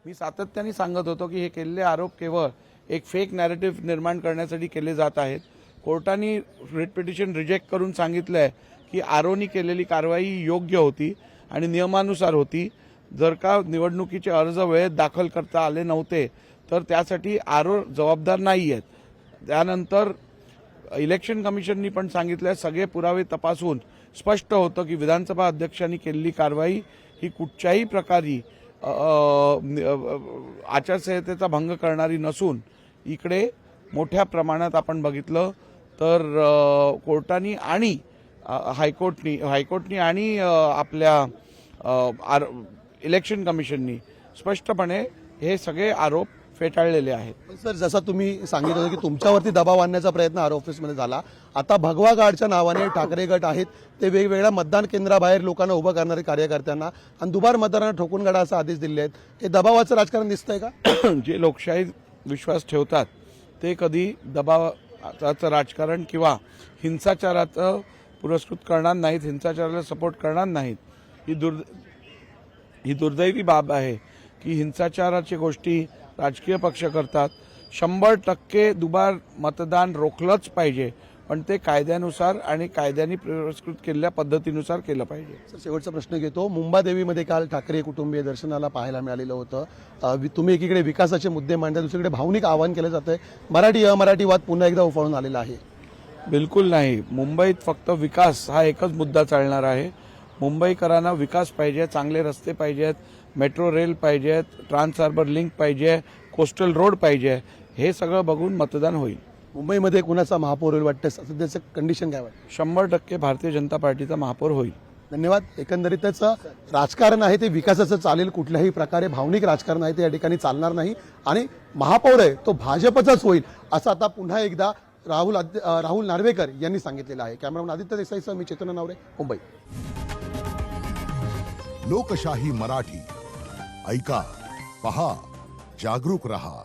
मी सातत्याने सांगत होतो की हे केलेले आरोप केवळ एक फेक नॅरेटिव्ह निर्माण करण्यासाठी केले जात आहेत। कोर्टाने रिट पिटिशन रिजेक्ट करून सांगितलं आहे की आरोनी केलेली कारवाई योग्य होती आणि नियमानुसार होती। जर का निवडणुकीचे अर्ज वेळेत दाखल करता आले नव्हते तर त्यासाठी आरो जबाबदार नाही आहेत। त्यानंतर इलेक्शन कमिशननी पण सांगितलं सगळे पुरावे तपासून स्पष्ट होतं की विधानसभा अध्यक्षांनी केलेली कारवाई ही कुठच्याही प्रकारे आचारसंहितेचा भंग करणारी नसून इकडे मोठ्या प्रमाणात आपण बघितलं तर कोर्टानी आणि हायकोर्टनी आणि आपल्या इलेक्शन कमिशननी स्पष्टपणे हे सगळे आरोप फेटाळलेले आहेत। सर, जसा तुम्ही सांगितलं होतं की तुमच्यावरती दबाव आणण्याचा प्रयत्न आर ऑफिसमध्ये झाला, आता भगवा गार्डच्या नावाने ठाकरे गट आहेत ते वेगवेगळ्या मतदान केंद्राबाहेर लोकांना उभं करणारे कार्यकर्त्यांना आणि दुबार मतदारांना ठोकून काढा असा आदेश दिले आहेत। हे दबावाचं राजकारण दिसतंय का? जे लोकशाही विश्वास ठेवतात ते कधी दबावाचं राजकारण किंवा हिंसाचाराचं पुरस्कृत करणार नाहीत, हिंसाचाराला सपोर्ट करणार नाहीत। ही दुर्दैवी बाब आहे की हिंसाचाराची गोष्टी राजकीय पक्ष करतात। 100% दुबार मतदान रोखलंच पाहिजे, पण ते कायद्यानुसार आणि कायद्याने पुरस्कृत केलेल्या पद्धतीनुसार केलं पाहिजे। सर, शेवटचा प्रश्न घेतो। मुंबादेवीमध्ये काल ठाकरे कुटुंबीय दर्शनाला पाहायला मिळालेलं होतं। तुम्ही एकीकडे विकासाचे मुद्दे मांडता, दुसरीकडे भावनिक आवाहन केलं जातंय, मराठी अमराठी वाद पुन्हा एकदा उफाळून आलेला आहे। बिलकुल नाही, मुंबईत फक्त विकास हा एकच मुद्दा चालणार आहे। मुंबईकरांना विकास पाहिजे, चांगले रस्ते पाहिजेत, मेट्रो रेल पाहिजेत, ट्रान्स हार्बर लिंक पाहिजे, कोस्टल रोड पाहिजे, हे सगळं बघून मतदान होईल। मुंबईमध्ये कुणाचा महापौर होईल वाटतं? सध्याचं कंडिशन काय वाटतं? 100% भारतीय जनता पार्टीचा महापौर होईल। धन्यवाद। एकंदरीतच राजकारण आहे ते विकासाचं चालेल, कुठल्याही प्रकारे भावनिक राजकारण आहे ते या ठिकाणी चालणार नाही आणि महापौर आहे तो भाजपचाच होईल असं आता पुन्हा एकदा राहुल नार्वेकर यांनी सांगितलेलं आहे। कॅमेरामन आदित्य देसाईसह मी चेतन नावरे, मुंबई। लोकशाही मराठी ऐका, पहा, जागरूक रहा।